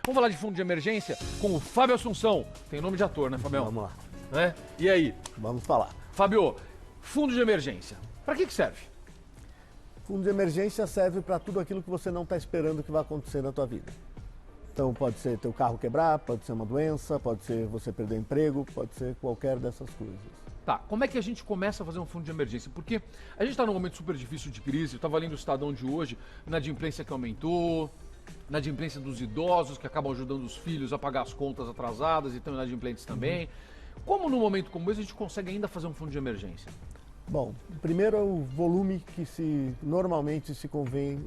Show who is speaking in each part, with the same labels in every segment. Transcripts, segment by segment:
Speaker 1: Vamos falar de fundo de emergência com o Fábio Assunção. Tem nome de ator, né, Fabião?
Speaker 2: Vamos lá.
Speaker 1: Né? E aí?
Speaker 2: Vamos falar.
Speaker 1: Fábio, fundo de emergência, para que serve?
Speaker 2: Fundo de emergência serve para tudo aquilo que você não está esperando que vai acontecer na tua vida. Então pode ser teu carro quebrar, pode ser uma doença, pode ser você perder emprego, pode ser qualquer dessas coisas.
Speaker 1: Tá, como é que a gente começa a fazer um fundo de emergência? Porque a gente está num momento super difícil de crise, eu estava lendo o Estadão de hoje, inadimplência que aumentou, inadimplência dos idosos que acabam ajudando os filhos a pagar as contas atrasadas e estão inadimplentes também. Como num momento como esse a gente consegue ainda fazer um fundo de emergência?
Speaker 2: Bom, primeiro é o volume que normalmente se convém.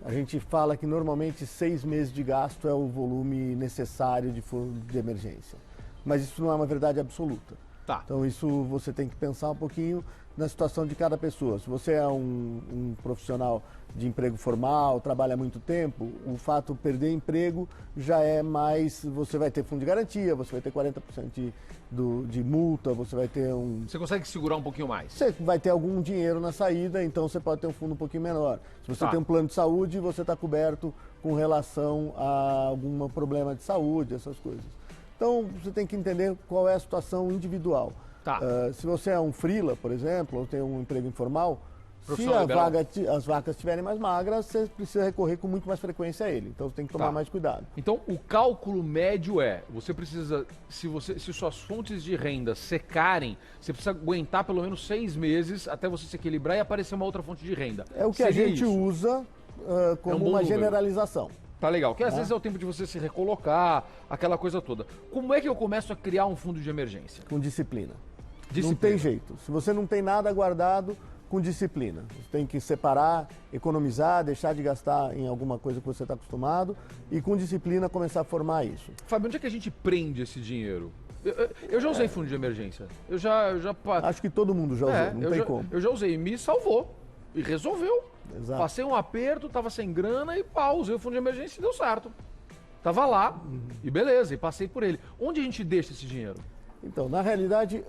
Speaker 2: A gente fala que normalmente 6 meses de gasto é o volume necessário de fundo de emergência. Mas isso não é uma verdade absoluta.
Speaker 1: Tá.
Speaker 2: Então isso você tem que pensar um pouquinho na situação de cada pessoa. Se você é um profissional de emprego formal, trabalha há muito tempo, o fato de perder emprego já é mais... Você vai ter fundo de garantia, você vai ter 40% de multa, você vai ter um...
Speaker 1: Você consegue segurar um pouquinho mais?
Speaker 2: Você vai ter algum dinheiro na saída, então você pode ter um fundo um pouquinho menor. Se você tem um plano de saúde, você está coberto com relação a algum problema de saúde, essas coisas. Então, você tem que entender qual é a situação individual.
Speaker 1: Tá.
Speaker 2: Se você é um freela, por exemplo, ou tem um emprego informal, se as vacas estiverem mais magras, você precisa recorrer com muito mais frequência a ele. Então, você tem que tomar mais cuidado.
Speaker 1: Então, o cálculo médio é, você precisa, se suas fontes de renda secarem, você precisa aguentar pelo menos 6 meses até você se equilibrar e aparecer uma outra fonte de renda.
Speaker 2: É o que a gente usa como uma generalização.
Speaker 1: Tá legal, que às vezes é o tempo de você se recolocar, aquela coisa toda. Como é que eu começo a criar um fundo de emergência?
Speaker 2: Com disciplina. Não tem jeito. Se você não tem nada guardado, com disciplina. Você tem que separar, economizar, deixar de gastar em alguma coisa que você está acostumado e com disciplina começar a formar isso.
Speaker 1: Fábio, onde é que a gente prende esse dinheiro? Eu já usei fundo de emergência.
Speaker 2: Acho que todo mundo já usou, não tem como.
Speaker 1: Eu já usei, me salvou e resolveu.
Speaker 2: Exato.
Speaker 1: Passei um aperto, tava sem grana e usei o fundo de emergência e deu certo. Tava lá e beleza, e passei por ele. Onde a gente deixa esse dinheiro?
Speaker 2: Então, na realidade,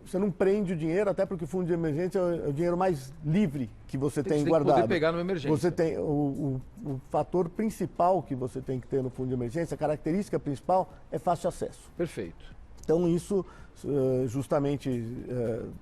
Speaker 2: você não prende o dinheiro, até porque o fundo de emergência é o dinheiro mais livre que você tem guardado.
Speaker 1: Você tem que poder pegar numa emergência.
Speaker 2: Você tem o fator principal que você tem que ter no fundo de emergência, a característica principal é fácil acesso.
Speaker 1: Perfeito.
Speaker 2: Então, isso justamente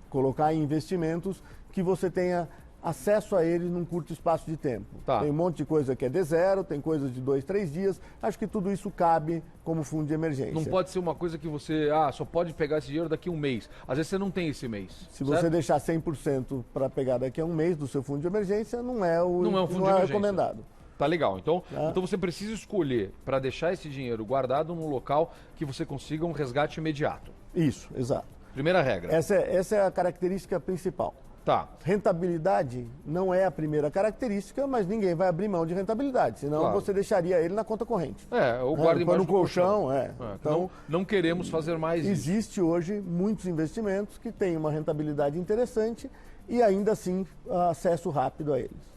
Speaker 2: colocar em investimentos que você tenha acesso a eles num curto espaço de tempo.
Speaker 1: Tá.
Speaker 2: Tem um monte de coisa que é D0, tem coisas de 2, 3 dias. Acho que tudo isso cabe como fundo de emergência.
Speaker 1: Não pode ser uma coisa que você, só pode pegar esse dinheiro daqui a um mês. Às vezes você não tem esse mês.
Speaker 2: Se você deixar 100% para pegar daqui a um mês do seu fundo de emergência, não é recomendado.
Speaker 1: Tá legal. Então você precisa escolher para deixar esse dinheiro guardado num local que você consiga um resgate imediato.
Speaker 2: Isso, exato.
Speaker 1: Primeira regra.
Speaker 2: Essa é a característica principal.
Speaker 1: Tá.
Speaker 2: Rentabilidade não é a primeira característica, mas ninguém vai abrir mão de rentabilidade, senão você deixaria ele na conta corrente.
Speaker 1: Ou guarda embaixo do colchão.
Speaker 2: Então,
Speaker 1: não queremos fazer mais isso.
Speaker 2: Existe hoje muitos investimentos que têm uma rentabilidade interessante e ainda assim acesso rápido a eles.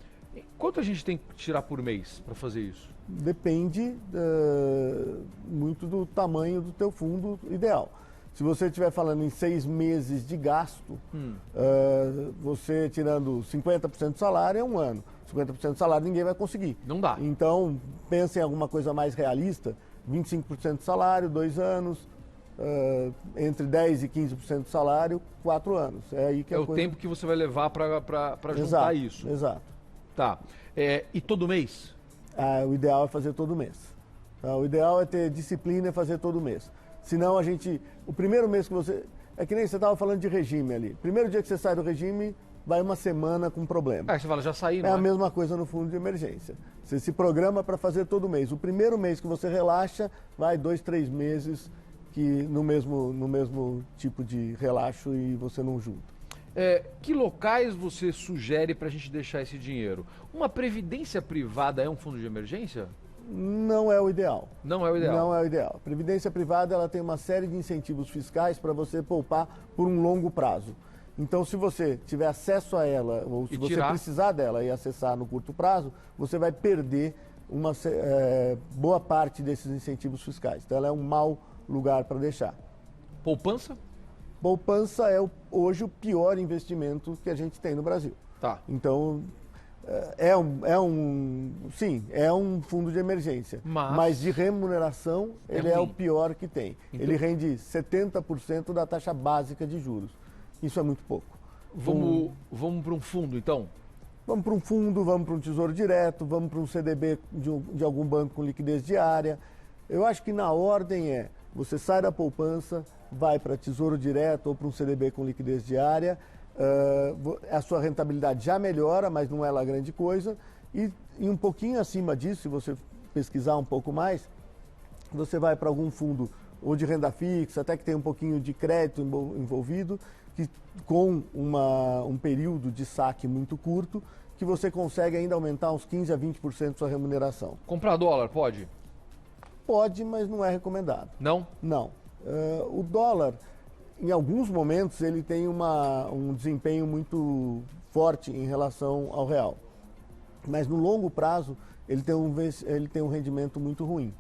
Speaker 1: Quanto a gente tem que tirar por mês para fazer isso?
Speaker 2: Depende muito do tamanho do teu fundo ideal. Se você estiver falando em 6 meses de gasto, você tirando 50% do salário é um ano. 50% do salário ninguém vai conseguir.
Speaker 1: Não dá.
Speaker 2: Então, pense em alguma coisa mais realista, 25% do salário, 2 anos, entre 10% e 15% do salário, 4 anos. É aí que
Speaker 1: o tempo que você vai levar para juntar isso.
Speaker 2: Exato.
Speaker 1: Tá. E todo mês?
Speaker 2: O ideal é fazer todo mês. O ideal é ter disciplina e fazer todo mês. Senão o primeiro mês que você... É que nem você estava falando de regime ali. Primeiro dia que você sai do regime, vai uma semana com problema.
Speaker 1: Você fala, já saí, não
Speaker 2: é? A mesma coisa no fundo de emergência. Você se programa para fazer todo mês. O primeiro mês que você relaxa, vai 2, 3 meses no mesmo tipo de relaxo e você não junta.
Speaker 1: Que locais você sugere para a gente deixar esse dinheiro? Uma previdência privada é um fundo de emergência?
Speaker 2: Não é o ideal.
Speaker 1: Não é o ideal?
Speaker 2: Não é o ideal. A previdência privada ela tem uma série de incentivos fiscais para você poupar por um longo prazo. Então, se você tiver acesso a ela, ou se você precisar dela e acessar no curto prazo, você vai perder uma boa parte desses incentivos fiscais. Então, ela é um mau lugar para deixar.
Speaker 1: Poupança?
Speaker 2: Poupança é hoje o pior investimento que a gente tem no Brasil.
Speaker 1: Tá.
Speaker 2: Então, Sim, é um fundo de emergência. Mas de remuneração, ele é o pior que tem. Então, ele rende 70% da taxa básica de juros. Isso é muito pouco.
Speaker 1: Vamos para um fundo, então?
Speaker 2: Vamos para um fundo, vamos para um tesouro direto, vamos para um CDB de algum banco com liquidez diária. Eu acho que na ordem você sai da poupança, vai para tesouro direto ou para um CDB com liquidez diária, a sua rentabilidade já melhora, mas não é lá grande coisa. E um pouquinho acima disso, se você pesquisar um pouco mais, você vai para algum fundo ou de renda fixa, até que tem um pouquinho de crédito envolvido, que com um período de saque muito curto, que você consegue ainda aumentar uns 15% a 20% sua remuneração.
Speaker 1: Comprar dólar, pode?
Speaker 2: Pode, mas não é recomendado.
Speaker 1: Não?
Speaker 2: Não. O dólar, em alguns momentos, ele tem um desempenho muito forte em relação ao real. Mas no longo prazo, ele tem um rendimento muito ruim.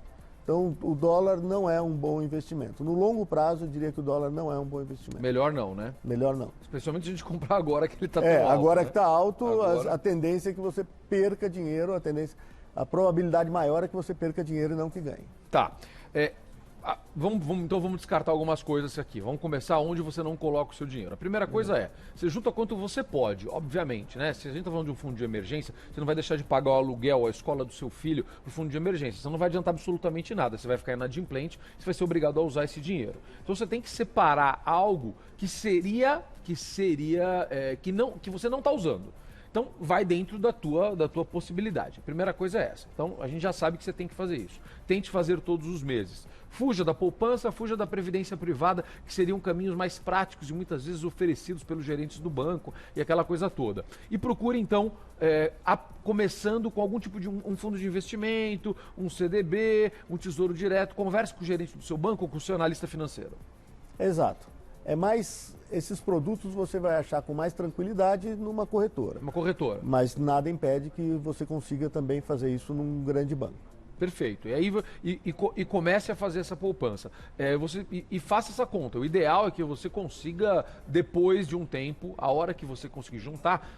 Speaker 2: Então, o dólar não é um bom investimento. No longo prazo, eu diria que o dólar não é um bom investimento.
Speaker 1: Melhor não, né?
Speaker 2: Melhor não.
Speaker 1: Especialmente se a gente comprar agora que ele está tão alto.
Speaker 2: Agora
Speaker 1: né?
Speaker 2: que está alto, a tendência é que você perca dinheiro, a probabilidade maior é que você perca dinheiro e não que ganhe.
Speaker 1: Tá. Então vamos descartar algumas coisas aqui. Vamos começar onde você não coloca o seu dinheiro. A primeira coisa você junta quanto você pode, obviamente, né? Se a gente está falando de um fundo de emergência, você não vai deixar de pagar o aluguel, a escola do seu filho pro fundo de emergência. Você não vai adiantar absolutamente nada. Você vai ficar inadimplente, você vai ser obrigado a usar esse dinheiro. Então você tem que separar algo que você não está usando. Então, vai dentro da tua possibilidade. A primeira coisa é essa. Então, a gente já sabe que você tem que fazer isso. Tente fazer todos os meses. Fuja da poupança, fuja da previdência privada, que seriam caminhos mais práticos e muitas vezes oferecidos pelos gerentes do banco e aquela coisa toda. E procure, então, começando com algum tipo de um fundo de investimento, um CDB, um tesouro direto. Converse com o gerente do seu banco ou com o seu analista financeiro.
Speaker 2: Exato. Esses produtos você vai achar com mais tranquilidade numa corretora.
Speaker 1: Uma corretora.
Speaker 2: Mas nada impede que você consiga também fazer isso num grande banco.
Speaker 1: Perfeito. E aí comece a fazer essa poupança. E faça essa conta. O ideal é que você consiga, depois de um tempo, a hora que você conseguir juntar,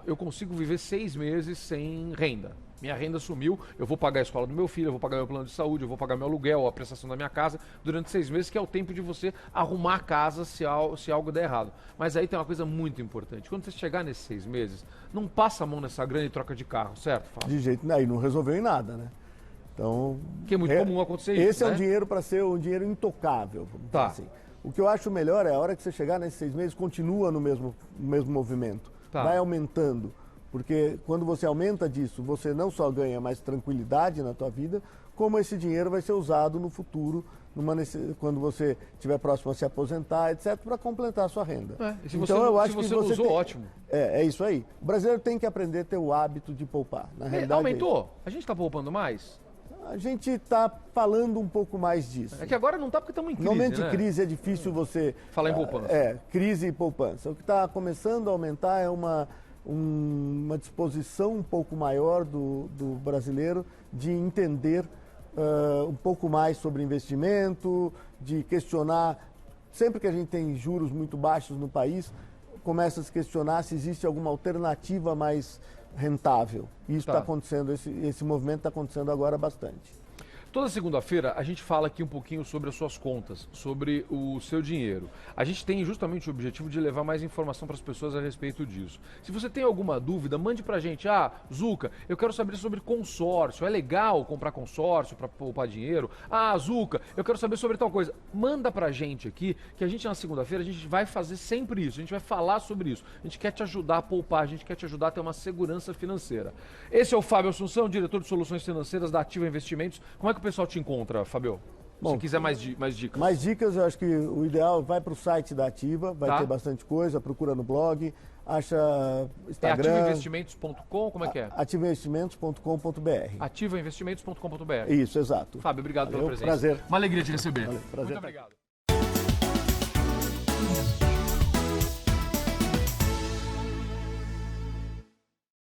Speaker 1: eu consigo viver 6 meses sem renda. Minha renda sumiu, eu vou pagar a escola do meu filho, eu vou pagar meu plano de saúde, eu vou pagar meu aluguel, a prestação da minha casa, durante 6 meses, que é o tempo de você arrumar a casa se algo der errado. Mas aí tem uma coisa muito importante. Quando você chegar nesses 6 meses, não passa a mão nessa grana e troca de carro, certo, Fábio?
Speaker 2: De jeito nenhum, aí não resolveu em nada, né? Então,
Speaker 1: que é muito comum acontecer isso,
Speaker 2: esse é um dinheiro para ser um dinheiro intocável, vamos dizer assim. O que eu acho melhor é a hora que você chegar nesses 6 meses, continua no mesmo movimento. Vai aumentando. Porque quando você aumenta disso, você não só ganha mais tranquilidade na tua vida, como esse dinheiro vai ser usado no futuro, quando você estiver próximo a se aposentar, etc., para completar a sua renda.
Speaker 1: Usou, ótimo.
Speaker 2: É isso aí. O brasileiro tem que aprender a ter o hábito de poupar. Na realidade,
Speaker 1: aumentou? A gente está poupando mais?
Speaker 2: A gente está falando um pouco mais disso.
Speaker 1: É que agora não está porque estamos em crise,
Speaker 2: no momento de crise é difícil você...
Speaker 1: Falar em poupança.
Speaker 2: Crise e poupança. O que está começando a aumentar é uma disposição um pouco maior do brasileiro de entender um pouco mais sobre investimento, de questionar. Sempre que a gente tem juros muito baixos no país, começa a se questionar se existe alguma alternativa mais rentável. E isso está acontecendo, esse movimento está acontecendo agora bastante.
Speaker 1: Toda segunda-feira a gente fala aqui um pouquinho sobre as suas contas, sobre o seu dinheiro. A gente tem justamente o objetivo de levar mais informação para as pessoas a respeito disso. Se você tem alguma dúvida, mande para a gente. Zuca, eu quero saber sobre consórcio. É legal comprar consórcio para poupar dinheiro? Zuca, eu quero saber sobre tal coisa. Manda para a gente aqui, que a gente na segunda-feira a gente vai fazer sempre isso. A gente vai falar sobre isso. A gente quer te ajudar a poupar, a gente quer te ajudar a ter uma segurança financeira. Esse é o Fábio Assunção, diretor de soluções financeiras da Ativa Investimentos. Como é que o pessoal te encontra, Fábio? Se quiser mais dicas.
Speaker 2: Mais dicas, eu acho que o ideal vai para o site da Ativa, vai ter bastante coisa, procura no blog, acha Instagram.
Speaker 1: É ativainvestimentos.com, como é que é?
Speaker 2: ativainvestimentos.com.br.
Speaker 1: ativainvestimentos.com.br.
Speaker 2: Isso, exato.
Speaker 1: Fábio, obrigado pela presença.
Speaker 2: Prazer.
Speaker 1: Uma alegria te receber.
Speaker 2: Prazer.
Speaker 1: Muito obrigado.